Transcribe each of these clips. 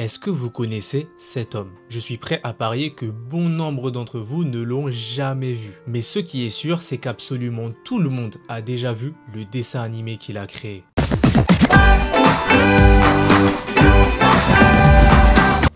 Est-ce que vous connaissez cet homme? Je suis prêt à parier que bon nombre d'entre vous ne l'ont jamais vu. Mais ce qui est sûr, c'est qu'absolument tout le monde a déjà vu le dessin animé qu'il a créé.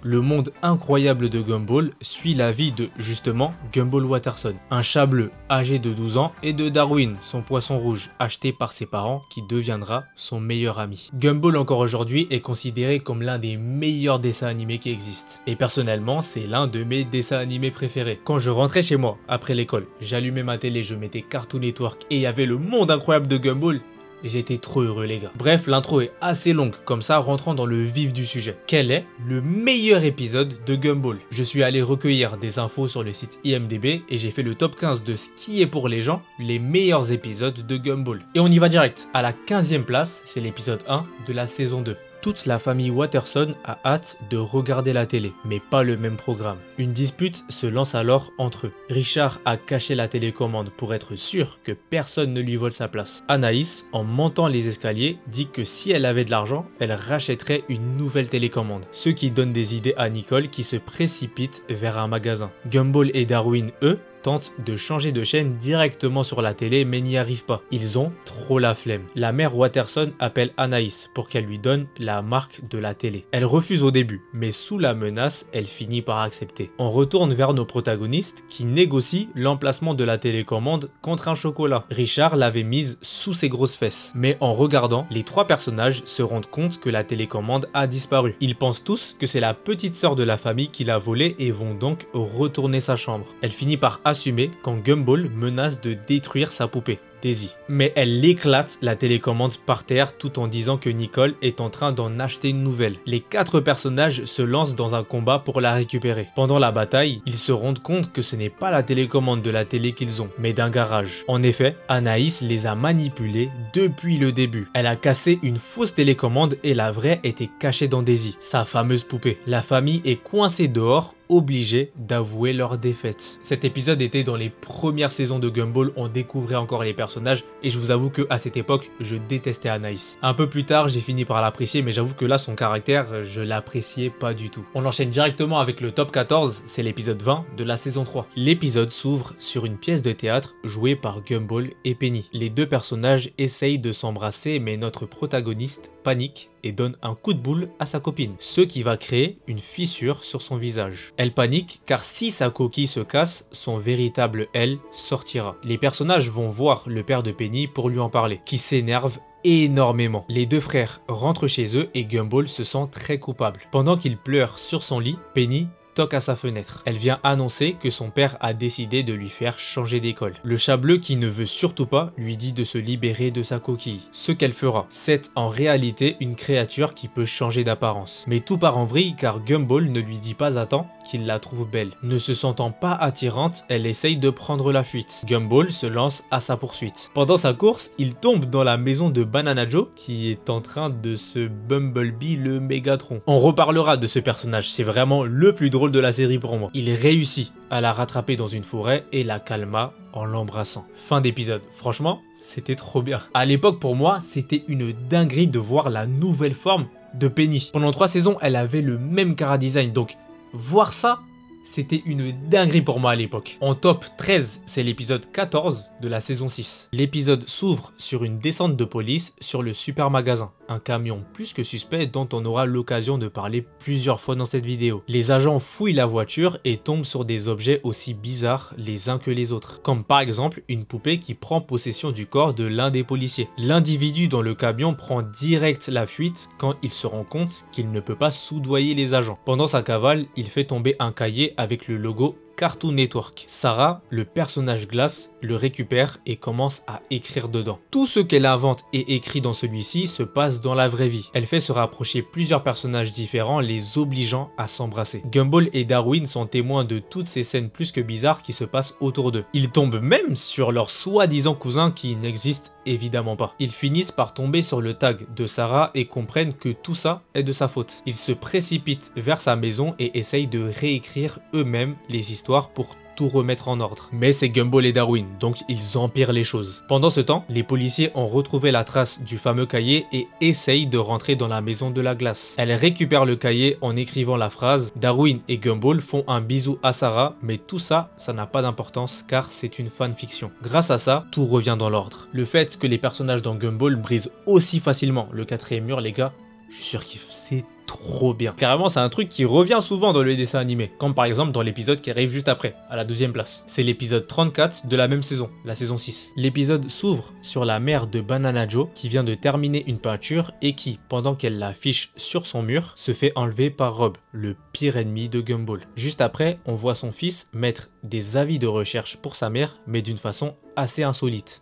Le monde incroyable de Gumball suit la vie de, justement, Gumball Watterson, un chat bleu âgé de 12 ans, et de Darwin, son poisson rouge, acheté par ses parents, qui deviendra son meilleur ami. Gumball encore aujourd'hui est considéré comme l'un des meilleurs dessins animés qui existent. Et personnellement, c'est l'un de mes dessins animés préférés. Quand je rentrais chez moi, après l'école, j'allumais ma télé, je mettais Cartoon Network, et il y avait le monde incroyable de Gumball. J'étais trop heureux les gars. Bref, l'intro est assez longue, comme ça rentrons dans le vif du sujet. Quel est le meilleur épisode de Gumball? Je suis allé recueillir des infos sur le site IMDb et j'ai fait le top 15 de ce qui est pour les gens les meilleurs épisodes de Gumball. Et on y va direct. À la 15e place, c'est l'épisode 1 de la saison 2. Toute la famille Watterson a hâte de regarder la télé, mais pas le même programme. Une dispute se lance alors entre eux. Richard a caché la télécommande pour être sûr que personne ne lui vole sa place. Anaïs, en montant les escaliers, dit que si elle avait de l'argent, elle rachèterait une nouvelle télécommande. Ce qui donne des idées à Nicole qui se précipite vers un magasin. Gumball et Darwin, eux, tentent de changer de chaîne directement sur la télé mais n'y arrivent pas. Ils ont trop la flemme. La mère Watterson appelle Anaïs pour qu'elle lui donne la marque de la télé. Elle refuse au début, mais sous la menace, elle finit par accepter. On retourne vers nos protagonistes qui négocient l'emplacement de la télécommande contre un chocolat. Richard l'avait mise sous ses grosses fesses. Mais en regardant, les trois personnages se rendent compte que la télécommande a disparu. Ils pensent tous que c'est la petite sœur de la famille qui l'a volée et vont donc retourner sa chambre. Elle finit par assumer quand Gumball menace de détruire sa poupée, Daisy. Mais elle éclate la télécommande par terre tout en disant que Nicole est en train d'en acheter une nouvelle. Les quatre personnages se lancent dans un combat pour la récupérer. Pendant la bataille, ils se rendent compte que ce n'est pas la télécommande de la télé qu'ils ont, mais d'un garage. En effet, Anaïs les a manipulés depuis le début. Elle a cassé une fausse télécommande et la vraie était cachée dans Daisy, sa fameuse poupée. La famille est coincée dehors, obligés d'avouer leur défaite. Cet épisode était dans les premières saisons de Gumball, on découvrait encore les personnages et je vous avoue que à cette époque, je détestais Anaïs. Un peu plus tard, j'ai fini par l'apprécier mais j'avoue que là, son caractère, je l'appréciais pas du tout. On enchaîne directement avec le top 14, c'est l'épisode 20 de la saison 3. L'épisode s'ouvre sur une pièce de théâtre jouée par Gumball et Penny. Les deux personnages essayent de s'embrasser mais notre protagoniste panique et donne un coup de boule à sa copine, ce qui va créer une fissure sur son visage. Elle panique car si sa coquille se casse, son véritable elle sortira. Les personnages vont voir le père de Penny pour lui en parler, qui s'énerve énormément. Les deux frères rentrent chez eux et Gumball se sent très coupable. Pendant qu'il pleure sur son lit, Penny toque à sa fenêtre. Elle vient annoncer que son père a décidé de lui faire changer d'école. Le chat bleu, qui ne veut surtout pas, lui dit de se libérer de sa coquille. Ce qu'elle fera, c'est en réalité une créature qui peut changer d'apparence. Mais tout part en vrille car Gumball ne lui dit pas à temps qu'il la trouve belle. Ne se sentant pas attirante, elle essaye de prendre la fuite. Gumball se lance à sa poursuite. Pendant sa course, il tombe dans la maison de Banana Joe qui est en train de se Bumblebee le Mégatron. On reparlera de ce personnage, c'est vraiment le plus drôle de la série pour moi. Il réussit à la rattraper dans une forêt et la calma en l'embrassant. Fin d'épisode. Franchement, c'était trop bien. À l'époque, pour moi, c'était une dinguerie de voir la nouvelle forme de Penny. Pendant 3 saisons, elle avait le même chara-design, donc voir ça, c'était une dinguerie pour moi à l'époque. En top 13, c'est l'épisode 14 de la saison 6. L'épisode s'ouvre sur une descente de police sur le super magasin. Un camion plus que suspect dont on aura l'occasion de parler plusieurs fois dans cette vidéo. Les agents fouillent la voiture et tombent sur des objets aussi bizarres les uns que les autres. Comme par exemple une poupée qui prend possession du corps de l'un des policiers. L'individu dans le camion prend direct la fuite quand il se rend compte qu'il ne peut pas soudoyer les agents. Pendant sa cavale, il fait tomber un cahier avec le logo Cartoon Network. Sarah, le personnage glace, le récupère et commence à écrire dedans. Tout ce qu'elle invente et écrit dans celui-ci se passe dans la vraie vie. Elle fait se rapprocher plusieurs personnages différents, les obligeant à s'embrasser. Gumball et Darwin sont témoins de toutes ces scènes plus que bizarres qui se passent autour d'eux. Ils tombent même sur leur soi-disant cousin qui n'existe évidemment pas. Ils finissent par tomber sur le tag de Sarah et comprennent que tout ça est de sa faute. Ils se précipitent vers sa maison et essayent de réécrire eux-mêmes les histoires pour tout remettre en ordre. Mais c'est Gumball et Darwin, donc ils empirent les choses. Pendant ce temps, les policiers ont retrouvé la trace du fameux cahier et essayent de rentrer dans la maison de la glace. Elle récupère le cahier en écrivant la phrase « Darwin et Gumball font un bisou à Sarah », mais tout ça, ça n'a pas d'importance car c'est une fanfiction. Grâce à ça, tout revient dans l'ordre. Le fait que les personnages dans Gumball brisent aussi facilement le quatrième mur, les gars, je surkiffe, c'est trop bien. Carrément, c'est un truc qui revient souvent dans le dessin animé, comme par exemple dans l'épisode qui arrive juste après, à la 12e place. C'est l'épisode 34 de la même saison, la saison 6. L'épisode s'ouvre sur la mère de Banana Joe qui vient de terminer une peinture et qui, pendant qu'elle l'affiche sur son mur, se fait enlever par Rob, le pire ennemi de Gumball. Juste après, on voit son fils mettre des avis de recherche pour sa mère, mais d'une façon assez insolite.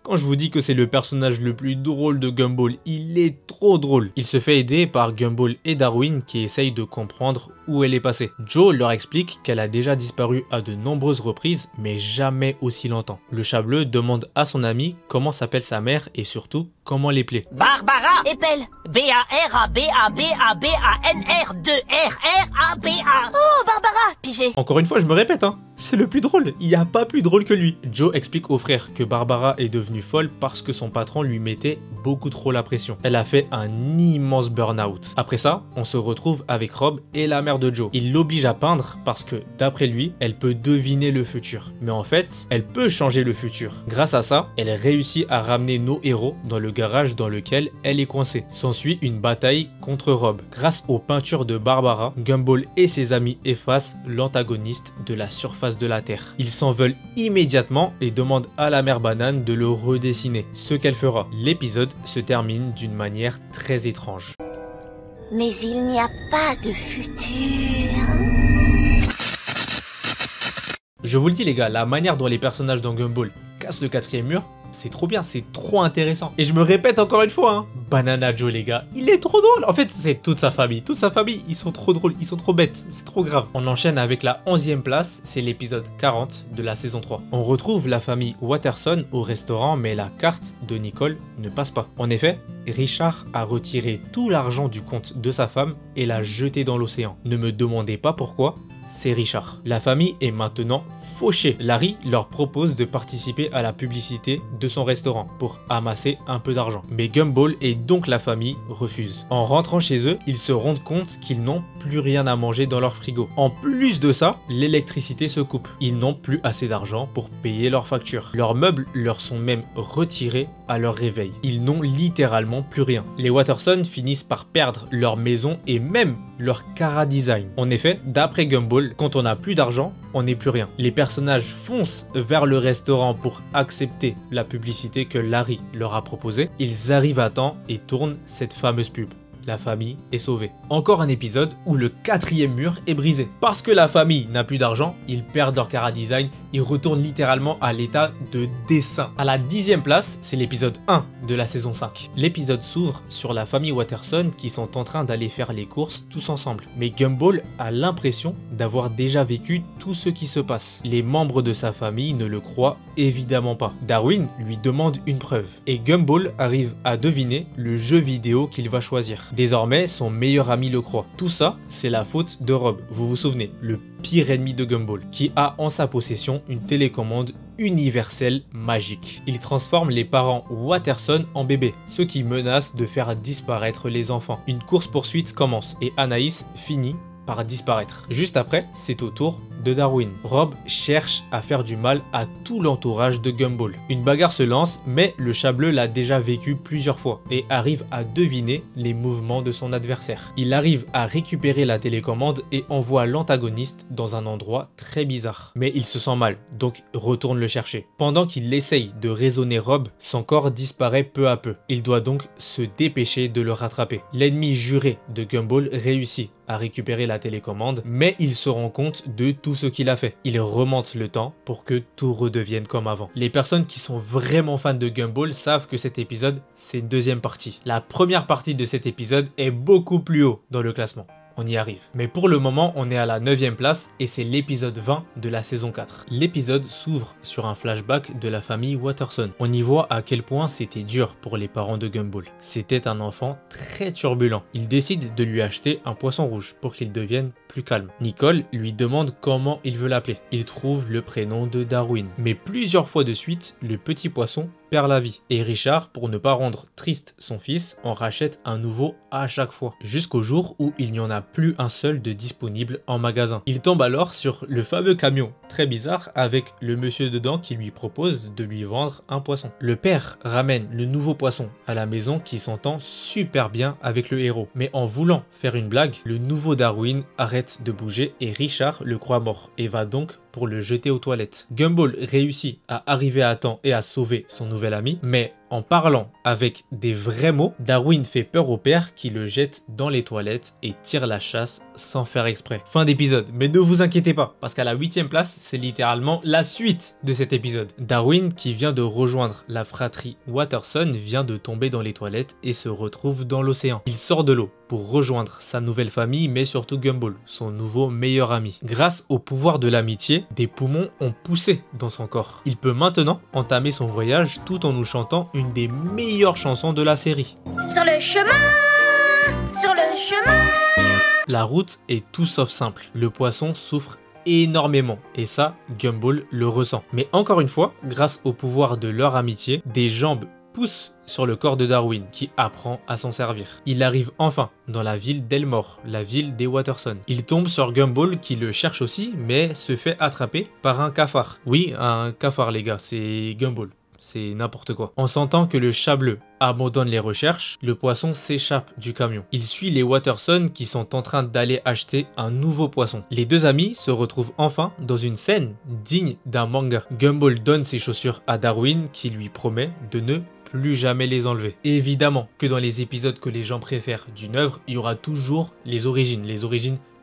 Quand je vous dis que c'est le personnage le plus drôle de Gumball, il est trop drôle. Il se fait aider par Gumball et Darwin qui essayent de comprendre où elle est passée. Joe leur explique qu'elle a déjà disparu à de nombreuses reprises, mais jamais aussi longtemps. Le chat bleu demande à son ami comment s'appelle sa mère et surtout comment l'épeler. Barbara Épelle. B-A-R-A-B-A-B-A-N-R-2-R-R-A-B-A. Oh, Barbara, pigé. Encore une fois, je me répète, hein, c'est le plus drôle. Il n'y a pas plus drôle que lui. Joe explique au frère que Barbara est devenue folle parce que son patron lui mettait beaucoup trop la pression. Elle a fait un immense burn-out. Après ça, on se retrouve avec Rob et la mère de Joe. Il l'oblige à peindre parce que, d'après lui, elle peut deviner le futur. Mais en fait, elle peut changer le futur. Grâce à ça, elle réussit à ramener nos héros dans le garage dans lequel elle est coincée. S'ensuit une bataille contre Rob. Grâce aux peintures de Barbara, Gumball et ses amis effacent l'antagoniste de la surface de la Terre. Ils s'en veulent immédiatement et demandent à la mère banane de le redessiner. Ce qu'elle fera. L'épisode se termine d'une manière très étrange. Mais il n'y a pas de futur. Je vous le dis les gars, la manière dont les personnages dans Gumball cassent le quatrième mur, c'est trop bien, c'est trop intéressant. Et je me répète encore une fois, hein, Banana Joe les gars, il est trop drôle. En fait, c'est toute sa famille, ils sont trop drôles, ils sont trop bêtes, c'est trop grave. On enchaîne avec la 11e place, c'est l'épisode 40 de la saison 3. On retrouve la famille Watterson au restaurant, mais la carte de Nicole ne passe pas. En effet, Richard a retiré tout l'argent du compte de sa femme et l'a jeté dans l'océan. Ne me demandez pas pourquoi, c'est Richard. La famille est maintenant fauchée. Larry leur propose de participer à la publicité de son restaurant pour amasser un peu d'argent. Mais Gumball et donc la famille refusent. En rentrant chez eux, ils se rendent compte qu'ils n'ont plus rien à manger dans leur frigo. En plus de ça, l'électricité se coupe. Ils n'ont plus assez d'argent pour payer leurs factures. Leurs meubles leur sont même retirés à leur réveil. Ils n'ont littéralement plus rien. Les Watterson finissent par perdre leur maison et même leur Cara Design. En effet, d'après Gumball, quand on n'a plus d'argent, on n'est plus rien. Les personnages foncent vers le restaurant pour accepter la publicité que Larry leur a proposée. Ils arrivent à temps et tournent cette fameuse pub. La famille est sauvée. Encore un épisode où le quatrième mur est brisé. Parce que la famille n'a plus d'argent, ils perdent leur Cara Design, ils retournent littéralement à l'état de dessin. À la 10e place, c'est l'épisode 1 de la saison 5. L'épisode s'ouvre sur la famille Watterson qui sont en train d'aller faire les courses tous ensemble. Mais Gumball a l'impression d'avoir déjà vécu tout ce qui se passe. Les membres de sa famille ne le croient évidemment pas. Darwin lui demande une preuve. Et Gumball arrive à deviner le jeu vidéo qu'il va choisir. Désormais, son meilleur ami le croit. Tout ça, c'est la faute de Rob, vous vous souvenez, le pire ennemi de Gumball, qui a en sa possession une télécommande universelle magique. Il transforme les parents Watterson en bébés, ce qui menace de faire disparaître les enfants. Une course-poursuite commence et Anaïs finit par disparaître. Juste après, c'est au tour de Darwin. Rob cherche à faire du mal à tout l'entourage de Gumball. Une bagarre se lance, mais le chat bleu l'a déjà vécu plusieurs fois et arrive à deviner les mouvements de son adversaire. Il arrive à récupérer la télécommande et envoie l'antagoniste dans un endroit très bizarre. Mais il se sent mal, donc retourne le chercher. Pendant qu'il essaye de raisonner Rob, son corps disparaît peu à peu. Il doit donc se dépêcher de le rattraper. L'ennemi juré de Gumball réussit à récupérer la télécommande, mais il se rend compte de tout ce qu'il a fait. Il remonte le temps pour que tout redevienne comme avant. Les personnes qui sont vraiment fans de Gumball savent que cet épisode, c'est une deuxième partie. La première partie de cet épisode est beaucoup plus haut dans le classement. on y arrive. Mais pour le moment, on est à la 9e place et c'est l'épisode 20 de la saison 4. L'épisode s'ouvre sur un flashback de la famille Watterson. On y voit à quel point c'était dur pour les parents de Gumball. C'était un enfant très turbulent. Ils décident de lui acheter un poisson rouge pour qu'il devienne plus calme. Nicole lui demande comment il veut l'appeler. Il trouve le prénom de Darwin. Mais plusieurs fois de suite, le petit poisson perd la vie. Et Richard, pour ne pas rendre triste son fils, en rachète un nouveau à chaque fois. Jusqu'au jour où il n'y en a plus un seul de disponible en magasin. Il tombe alors sur le fameux camion très bizarre avec le monsieur dedans qui lui propose de lui vendre un poisson. Le père ramène le nouveau poisson à la maison qui s'entend super bien avec le héros. Mais en voulant faire une blague, le nouveau Darwin arrête de bouger et Richard le croit mort et va donc pour le jeter aux toilettes. Gumball réussit à arriver à temps et à sauver son nouvel ami, mais en parlant avec des vrais mots, Darwin fait peur au père qui le jette dans les toilettes et tire la chasse sans faire exprès. Fin d'épisode, mais ne vous inquiétez pas, parce qu'à la 8e place, c'est littéralement la suite de cet épisode. Darwin, qui vient de rejoindre la fratrie Watterson, vient de tomber dans les toilettes et se retrouve dans l'océan. Il sort de l'eau pour rejoindre sa nouvelle famille, mais surtout Gumball, son nouveau meilleur ami. Grâce au pouvoir de l'amitié, des poumons ont poussé dans son corps. Il peut maintenant entamer son voyage tout en nous chantant une des meilleures chansons de la série. Sur le chemin. La route est tout sauf simple. Le poisson souffre énormément et ça, Gumball le ressent. Mais encore une fois, grâce au pouvoir de leur amitié, des jambes pousse sur le corps de Darwin qui apprend à s'en servir. Il arrive enfin dans la ville d'Elmore, la ville des Watterson. Il tombe sur Gumball qui le cherche aussi mais se fait attraper par un cafard. Oui, un cafard les gars, c'est Gumball. C'est n'importe quoi. En sentant que le chat bleu abandonne les recherches, le poisson s'échappe du camion. Il suit les Watterson qui sont en train d'aller acheter un nouveau poisson. Les deux amis se retrouvent enfin dans une scène digne d'un manga. Gumball donne ses chaussures à Darwin qui lui promet de ne plus jamais les enlever. Et évidemment que dans les épisodes que les gens préfèrent d'une œuvre, il y aura toujours les origines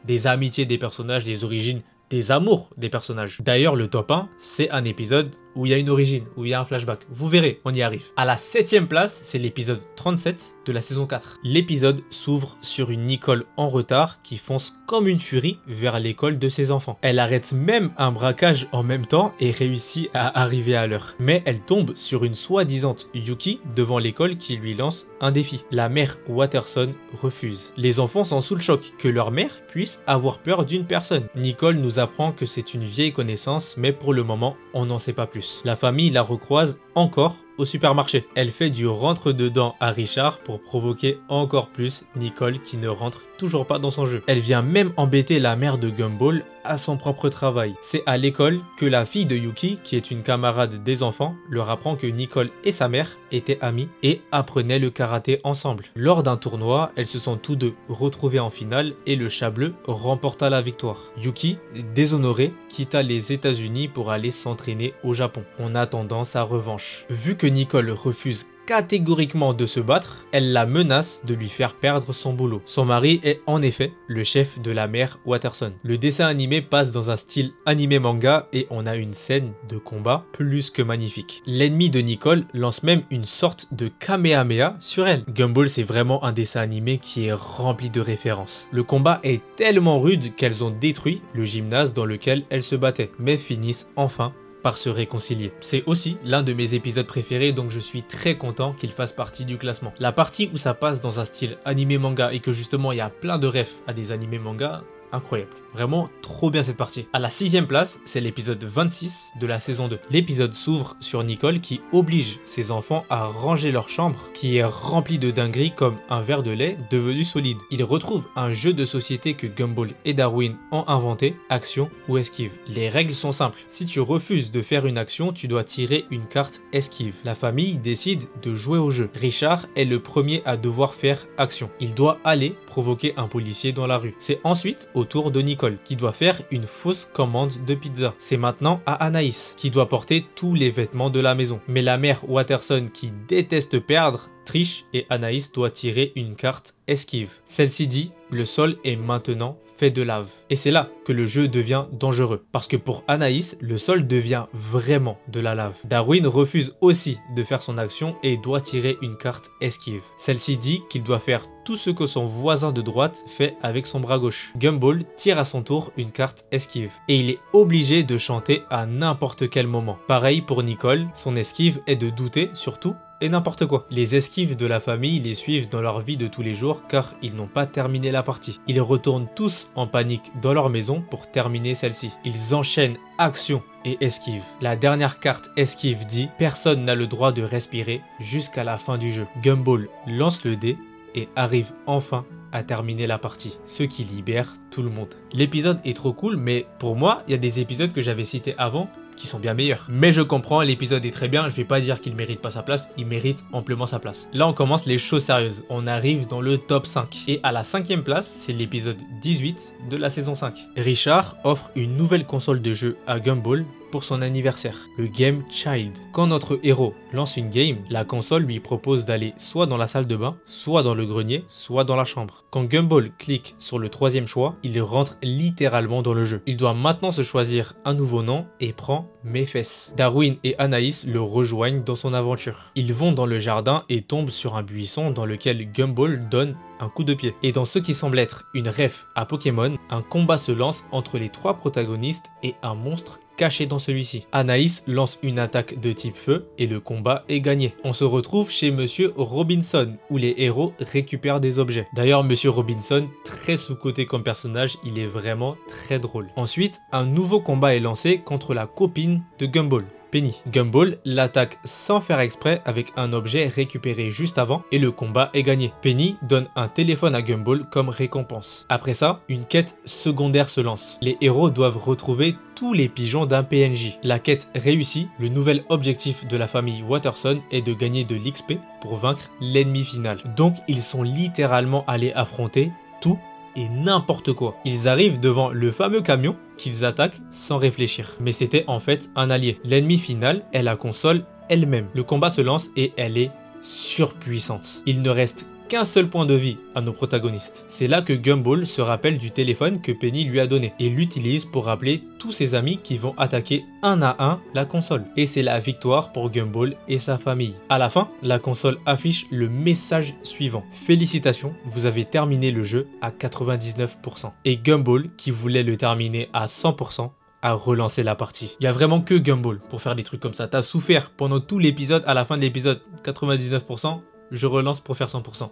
des amitiés des personnages, les origines des amours des personnages. D'ailleurs, le top 1, c'est un épisode où il y a une origine, où il y a un flashback. Vous verrez, on y arrive. À la 7e place, c'est l'épisode 37 de la saison 4. L'épisode s'ouvre sur une Nicole en retard qui fonce comme une furie vers l'école de ses enfants. Elle arrête même un braquage en même temps et réussit à arriver à l'heure. Mais elle tombe sur une soi-disant Yuki devant l'école qui lui lance un défi. La mère Watterson refuse. Les enfants sont sous le choc que leur mère puisse avoir peur d'une personne. Nicole nous apprend que c'est une vieille connaissance, mais pour le moment, on n'en sait pas plus. La famille la recroise encore au supermarché. Elle fait du rentre-dedans à Richard pour provoquer encore plus Nicole qui ne rentre toujours pas dans son jeu. Elle vient même embêter la mère de Gumball à son propre travail. C'est à l'école que la fille de Yuki, qui est une camarade des enfants, leur apprend que Nicole et sa mère étaient amies et apprenaient le karaté ensemble. Lors d'un tournoi, elles se sont tous deux retrouvés en finale et le chat bleu remporta la victoire. Yuki, déshonoré, quitta les États-Unis pour aller s'entraîner au Japon, en attendant sa revanche. Vu que Nicole refuse catégoriquement de se battre, elle la menace de lui faire perdre son boulot. Son mari est en effet le chef de la mère Watterson. Le dessin animé passe dans un style animé manga et on a une scène de combat plus que magnifique. L'ennemi de Nicole lance même une sorte de Kamehameha sur elle. Gumball, c'est vraiment un dessin animé qui est rempli de références. Le combat est tellement rude qu'elles ont détruit le gymnase dans lequel elles se battaient, mais finissent enfin par se réconcilier. C'est aussi l'un de mes épisodes préférés, donc je suis très content qu'il fasse partie du classement. La partie où ça passe dans un style animé manga et que justement il y a plein de refs à des animés manga, incroyable. Vraiment trop bien cette partie. À la 6e place, c'est l'épisode 26 de la saison 2. L'épisode s'ouvre sur Nicole qui oblige ses enfants à ranger leur chambre qui est remplie de dingueries comme un verre de lait devenu solide. Ils retrouvent un jeu de société que Gumball et Darwin ont inventé, action ou esquive. Les règles sont simples. Si tu refuses de faire une action, tu dois tirer une carte esquive. La famille décide de jouer au jeu. Richard est le premier à devoir faire action. Il doit aller provoquer un policier dans la rue. C'est ensuite au tour de Nicole qui doit faire une fausse commande de pizza. C'est maintenant à Anaïs qui doit porter tous les vêtements de la maison. Mais la mère Watterson qui déteste perdre triche et Anaïs doit tirer une carte esquive. Celle-ci dit Le sol est maintenant fait de lave. Et c'est là que le jeu devient dangereux. Parce que pour Anaïs, le sol devient vraiment de la lave. Darwin refuse aussi de faire son action et doit tirer une carte esquive. Celle-ci dit qu'il doit faire tout ce que son voisin de droite fait avec son bras gauche. Gumball tire à son tour une carte esquive. Et il est obligé de chanter à n'importe quel moment. Pareil pour Nicole, son esquive est de douter surtout et n'importe quoi. Les esquives de la famille les suivent dans leur vie de tous les jours car ils n'ont pas terminé la partie. Ils retournent tous en panique dans leur maison pour terminer celle-ci. Ils enchaînent action et esquive. La dernière carte esquive dit « Personne n'a le droit de respirer jusqu'à la fin du jeu ». Gumball lance le dé et arrive enfin à terminer la partie, ce qui libère tout le monde. L'épisode est trop cool, mais pour moi, il y a des épisodes que j'avais cités avant qui sont bien meilleurs. Mais je comprends, l'épisode est très bien, je vais pas dire qu'il mérite pas sa place, il mérite amplement sa place. Là, on commence les choses sérieuses. On arrive dans le top 5. Et à la 5e place, c'est l'épisode 18 de la saison 5. Richard offre une nouvelle console de jeu à Gumball pour son anniversaire, le Game Child. Quand notre héros lance une game, la console lui propose d'aller soit dans la salle de bain, soit dans le grenier, soit dans la chambre. Quand Gumball clique sur le 3e choix, il rentre littéralement dans le jeu. Il doit maintenant se choisir un nouveau nom et prend Mes fesses. Darwin et Anaïs le rejoignent dans son aventure. Ils vont dans le jardin et tombent sur un buisson dans lequel Gumball donne un coup de pied. Et dans ce qui semble être une ref à Pokémon, un combat se lance entre les 3 protagonistes et un monstre caché dans celui-ci. Anaïs lance une attaque de type feu et le combat est gagné. On se retrouve chez Monsieur Robinson où les héros récupèrent des objets. D'ailleurs, Monsieur Robinson, très sous-coté comme personnage, il est vraiment très drôle. Ensuite, un nouveau combat est lancé contre la copine de Gumball, Penny. Gumball l'attaque sans faire exprès avec un objet récupéré juste avant et le combat est gagné. Penny donne un téléphone à Gumball comme récompense. Après ça, une quête secondaire se lance. Les héros doivent retrouver tous les pigeons d'un PNJ. La quête réussit, le nouvel objectif de la famille Watterson est de gagner de l'XP pour vaincre l'ennemi final. Donc ils sont littéralement allés affronter tout et n'importe quoi. Ils arrivent devant le fameux camion qu'ils attaquent sans réfléchir. Mais c'était en fait un allié. L'ennemi final est la console elle-même. Le combat se lance et elle est surpuissante. Il ne reste qu'un seul point de vie à nos protagonistes. C'est là que Gumball se rappelle du téléphone que Penny lui a donné et l'utilise pour rappeler tous ses amis qui vont attaquer un à un la console. Et c'est la victoire pour Gumball et sa famille. À la fin, la console affiche le message suivant. Félicitations, vous avez terminé le jeu à 99%. Et Gumball, qui voulait le terminer à 100%, à relancer la partie. Il y a vraiment que Gumball pour faire des trucs comme ça. T'as souffert pendant tout l'épisode, à la fin de l'épisode 99%, je relance pour faire 100%.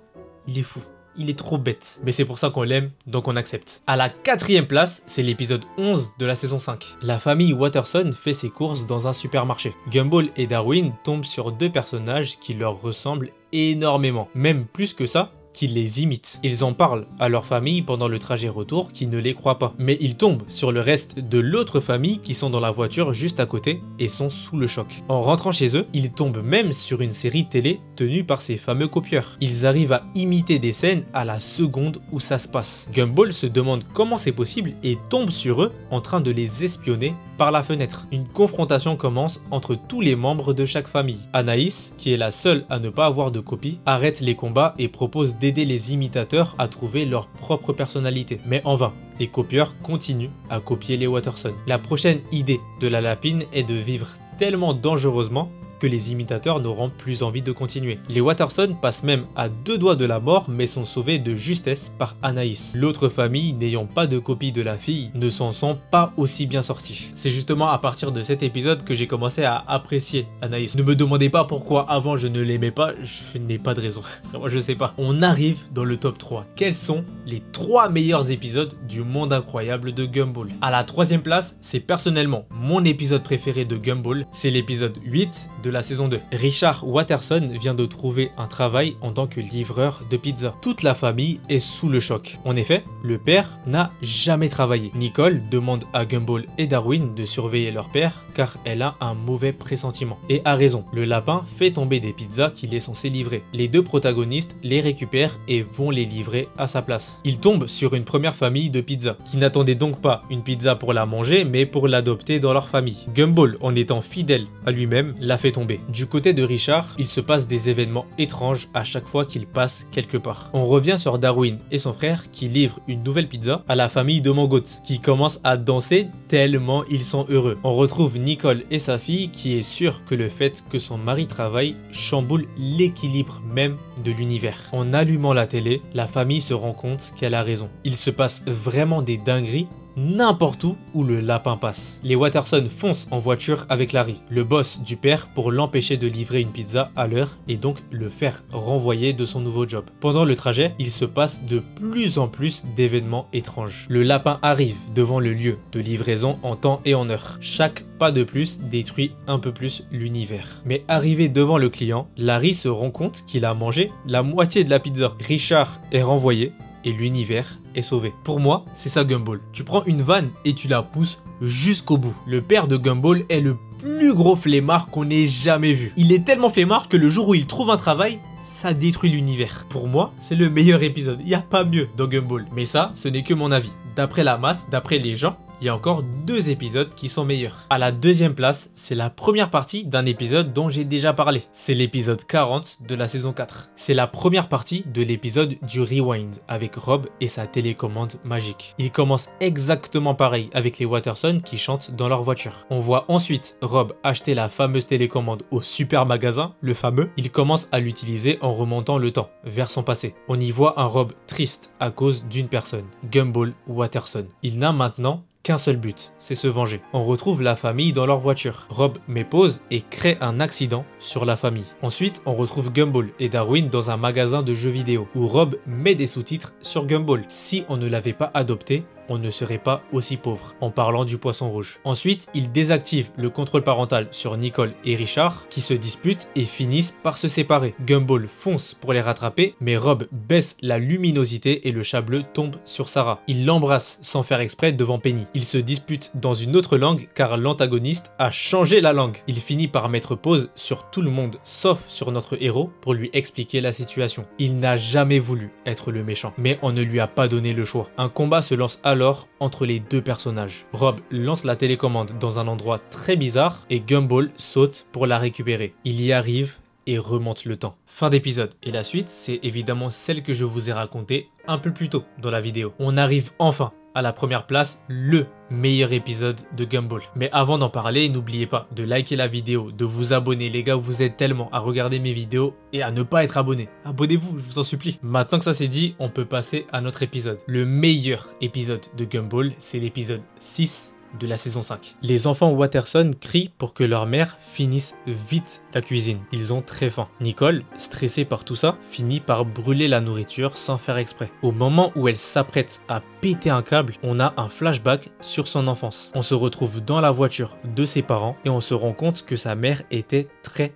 Il est fou. Il est trop bête. Mais c'est pour ça qu'on l'aime, donc on accepte. À la 4e place, c'est l'épisode 11 de la saison 5. La famille Watterson fait ses courses dans un supermarché. Gumball et Darwin tombent sur 2 personnages qui leur ressemblent énormément. Même plus que ça, qui les imitent. Ils en parlent à leur famille pendant le trajet retour qui ne les croit pas. Mais ils tombent sur le reste de l'autre famille qui sont dans la voiture juste à côté et sont sous le choc. En rentrant chez eux, ils tombent même sur une série télé tenue par ces fameux copieurs. Ils arrivent à imiter des scènes à la seconde où ça se passe. Gumball se demande comment c'est possible et tombe sur eux en train de les espionner par la fenêtre. Une confrontation commence entre tous les membres de chaque famille. Anaïs, qui est la seule à ne pas avoir de copie, arrête les combats et propose d'aider les imitateurs à trouver leur propre personnalité. Mais en vain, les copieurs continuent à copier les Watterson. La prochaine idée de la lapine est de vivre tellement dangereusement que les imitateurs n'auront plus envie de continuer. Les Watterson passent même à 2 doigts de la mort mais sont sauvés de justesse par Anaïs. L'autre famille, n'ayant pas de copie de la fille, ne s'en sont pas aussi bien sortis. C'est justement à partir de cet épisode que j'ai commencé à apprécier Anaïs. Ne me demandez pas pourquoi avant je ne l'aimais pas, je n'ai pas de raison. Vraiment, je sais pas. On arrive dans le top 3. Quels sont les 3 meilleurs épisodes du monde incroyable de Gumball? À la 3e place, c'est personnellement mon épisode préféré de Gumball. C'est l'épisode 8 de la saison 2. Richard Watterson vient de trouver un travail en tant que livreur de pizza. Toute la famille est sous le choc. En effet, le père n'a jamais travaillé. Nicole demande à Gumball et Darwin de surveiller leur père car elle a un mauvais pressentiment. Et a raison, le lapin fait tomber des pizzas qu'il est censé livrer. Les 2 protagonistes les récupèrent et vont les livrer à sa place. Ils tombent sur une première famille de pizza qui n'attendait donc pas une pizza pour la manger mais pour l'adopter dans leur famille. Gumball, en étant fidèle à lui-même, l'a fait tomber tomber. Du côté de Richard, il se passe des événements étranges à chaque fois qu'il passe quelque part. On revient sur Darwin et son frère qui livrent une nouvelle pizza à la famille de Mangotte, qui commence à danser tellement ils sont heureux. On retrouve Nicole et sa fille qui est sûre que le fait que son mari travaille chamboule l'équilibre même de l'univers. En allumant la télé, la famille se rend compte qu'elle a raison. Il se passe vraiment des dingueries n'importe où le lapin passe. Les Watterson foncent en voiture avec Larry, le boss du père, pour l'empêcher de livrer une pizza à l'heure et donc le faire renvoyer de son nouveau job. Pendant le trajet, il se passe de plus en plus d'événements étranges. Le lapin arrive devant le lieu de livraison en temps et en heure. Chaque pas de plus détruit un peu plus l'univers. Mais arrivé devant le client, Larry se rend compte qu'il a mangé la moitié de la pizza. Richard est renvoyé et l'univers est sauvé. Pour moi, c'est ça Gumball. Tu prends une vanne et tu la pousses jusqu'au bout. Le père de Gumball est le plus gros flemmard qu'on ait jamais vu. Il est tellement flemmard que le jour où il trouve un travail, ça détruit l'univers. Pour moi, c'est le meilleur épisode. Il n'y a pas mieux dans Gumball. Mais ça, ce n'est que mon avis. D'après la masse, d'après les gens, il y a encore 2 épisodes qui sont meilleurs. À la deuxième place, c'est la première partie d'un épisode dont j'ai déjà parlé. C'est l'épisode 40 de la saison 4. C'est la première partie de l'épisode du Rewind avec Rob et sa télécommande magique. Il commence exactement pareil avec les Watterson qui chantent dans leur voiture. On voit ensuite Rob acheter la fameuse télécommande au super magasin, le fameux. Il commence à l'utiliser en remontant le temps vers son passé. On y voit un Rob triste à cause d'une personne, Gumball Watterson. Il n'a maintenant qu'un seul but, c'est se venger. On retrouve la famille dans leur voiture. Rob met pause et crée un accident sur la famille. Ensuite, on retrouve Gumball et Darwin dans un magasin de jeux vidéo où Rob met des sous-titres sur Gumball. Si on ne l'avait pas adopté, on ne serait pas aussi pauvre, en parlant du poisson rouge. Ensuite, il désactive le contrôle parental sur Nicole et Richard, qui se disputent et finissent par se séparer. Gumball fonce pour les rattraper, mais Rob baisse la luminosité et le chat bleu tombe sur Sarah. Il l'embrasse sans faire exprès devant Penny. Ils se disputent dans une autre langue car l'antagoniste a changé la langue. Il finit par mettre pause sur tout le monde, sauf sur notre héros, pour lui expliquer la situation. Il n'a jamais voulu être le méchant, mais on ne lui a pas donné le choix. Un combat se lance alors entre les deux personnages. Rob lance la télécommande dans un endroit très bizarre et Gumball saute pour la récupérer. Il y arrive et remonte le temps. Fin d'épisode. Et la suite, c'est évidemment celle que je vous ai racontée un peu plus tôt dans la vidéo. On arrive enfin à la première place, le meilleur épisode de Gumball. Mais avant d'en parler, n'oubliez pas de liker la vidéo, de vous abonner. Les gars, vous aidez tellement à regarder mes vidéos et à ne pas être abonné. Abonnez-vous, je vous en supplie. Maintenant que ça c'est dit, on peut passer à notre épisode. Le meilleur épisode de Gumball, c'est l'épisode 6 de la saison 5. Les enfants Watterson crient pour que leur mère finisse vite la cuisine. Ils ont très faim. Nicole, stressée par tout ça, finit par brûler la nourriture sans faire exprès. Au moment où elle s'apprête à péter un câble, on a un flashback sur son enfance. On se retrouve dans la voiture de ses parents et on se rend compte que sa mère était très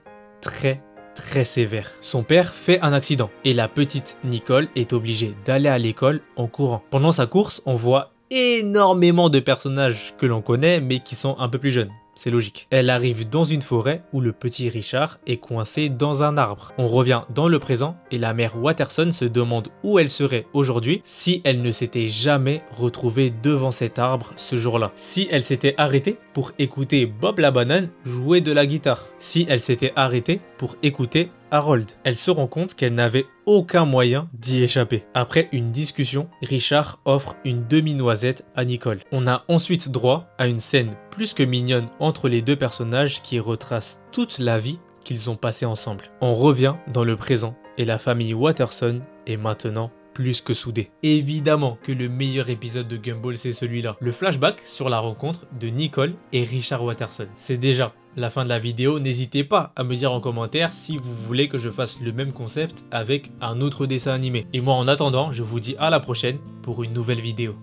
sévère. Son père fait un accident et la petite Nicole est obligée d'aller à l'école en courant. Pendant sa course, on voit énormément de personnages que l'on connaît mais qui sont un peu plus jeunes. C'est logique. Elle arrive dans une forêt où le petit Richard est coincé dans un arbre. On revient dans le présent et la mère Watterson se demande où elle serait aujourd'hui si elle ne s'était jamais retrouvée devant cet arbre ce jour-là. Si elle s'était arrêtée pour écouter Bob la banane jouer de la guitare. Si elle s'était arrêtée pour écouter Harold. Elle se rend compte qu'elle n'avait aucun moyen d'y échapper. Après une discussion, Richard offre une demi-noisette à Nicole. On a ensuite droit à une scène plus que mignonne entre les deux personnages qui retrace toute la vie qu'ils ont passée ensemble. On revient dans le présent et la famille Watterson est maintenant plus que soudée. Évidemment que le meilleur épisode de Gumball c'est celui-là. Le flashback sur la rencontre de Nicole et Richard Watterson. C'est déjà la fin de la vidéo. N'hésitez pas à me dire en commentaire si vous voulez que je fasse le même concept avec un autre dessin animé. Et moi en attendant, je vous dis à la prochaine pour une nouvelle vidéo.